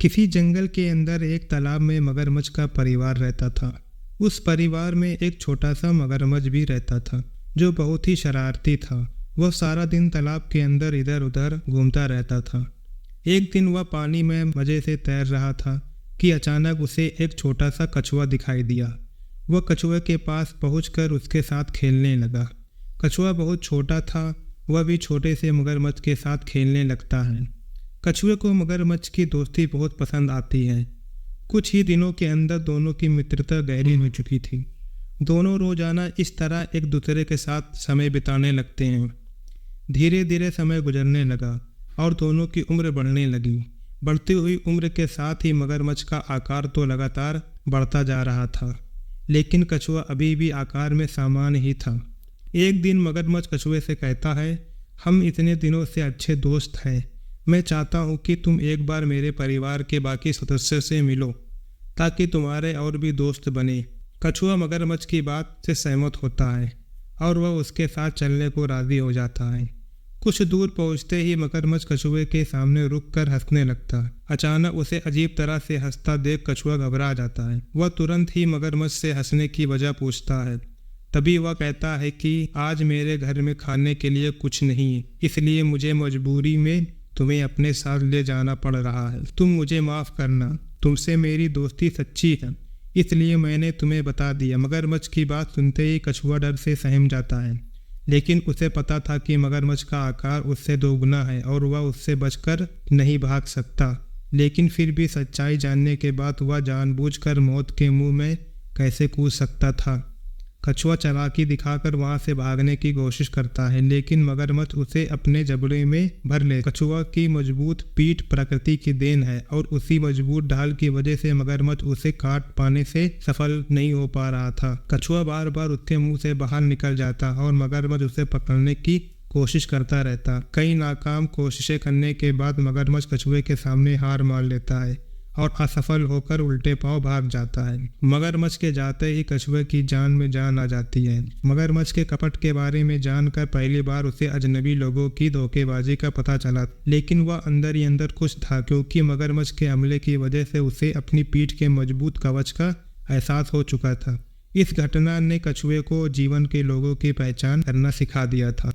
किसी जंगल के अंदर एक तालाब में मगरमच्छ का परिवार रहता था। उस परिवार में एक छोटा सा मगरमच्छ भी रहता था जो बहुत ही शरारती था। वह सारा दिन तालाब के अंदर इधर उधर घूमता रहता था। एक दिन वह पानी में मज़े से तैर रहा था कि अचानक उसे एक छोटा सा कछुआ दिखाई दिया। वह कछुए के पास पहुंचकर उसके साथ खेलने लगा। कछुआ बहुत छोटा था, वह भी छोटे से मगरमच्छ के साथ खेलने लगता है। कछुए को मगरमच्छ की दोस्ती बहुत पसंद आती है। कुछ ही दिनों के अंदर दोनों की मित्रता गहरी हो चुकी थी। दोनों रोजाना इस तरह एक दूसरे के साथ समय बिताने लगते हैं। धीरे धीरे समय गुजरने लगा और दोनों की उम्र बढ़ने लगी। बढ़ती हुई उम्र के साथ ही मगरमच्छ का आकार तो लगातार बढ़ता जा रहा था, लेकिन कछुआ अभी भी आकार में सामान्य ही था। एक दिन मगरमच्छ कछुए से कहता है, हम इतने दिनों से अच्छे दोस्त हैं। मैं चाहता हूँ कि तुम एक बार मेरे परिवार के बाकी सदस्यों से मिलो ताकि तुम्हारे और भी दोस्त बने। कछुआ मगरमच्छ की बात से सहमत होता है और वह उसके साथ चलने को राजी हो जाता है। कुछ दूर पहुँचते ही मगरमच्छ कछुए के सामने रुककर हंसने लगता है। अचानक उसे अजीब तरह से हंसता देख कछुआ घबरा जाता है। वह तुरंत ही मगरमच्छ से हंसने की वजह पूछता है। तभी वह कहता है कि आज मेरे घर में खाने के लिए कुछ नहीं, इसलिए मुझे मजबूरी में तुम्हें अपने साथ ले जाना पड़ रहा है। तुम मुझे माफ़ करना, तुमसे मेरी दोस्ती सच्ची है, इसलिए मैंने तुम्हें बता दिया। मगरमच्छ की बात सुनते ही कछुआ डर से सहम जाता है, लेकिन उसे पता था कि मगरमच्छ का आकार उससे दोगुना है और वह उससे बचकर नहीं भाग सकता। लेकिन फिर भी सच्चाई जानने के बाद वह जानबूझकर मौत के मुंह में कैसे कूद सकता था। कछुआ चालाकी दिखाकर वहां से भागने की कोशिश करता है, लेकिन मगरमच्छ उसे अपने जबड़े में भर ले। कछुआ की मजबूत पीठ प्रकृति की देन है और उसी मजबूत ढाल की वजह से मगरमच्छ उसे काट पाने से सफल नहीं हो पा रहा था। कछुआ बार बार उसके मुंह से बाहर निकल जाता और मगरमच्छ उसे पकड़ने की कोशिश करता रहता। कई नाकाम कोशिशें करने के बाद मगरमच्छ कछुए के सामने हार मान लेता है और असफल होकर उल्टे पांव भाग जाता है। मगरमच्छ के जाते ही कछुए की जान में जान आ जाती है। मगरमच्छ के कपट के बारे में जानकर पहली बार उसे अजनबी लोगों की धोखेबाजी का पता चला, लेकिन वह अंदर ही अंदर खुश था क्योंकि मगरमच्छ के हमले की वजह से उसे अपनी पीठ के मजबूत कवच का एहसास हो चुका था। इस घटना ने कछुए को जीवन के लोगों की पहचान करना सिखा दिया था।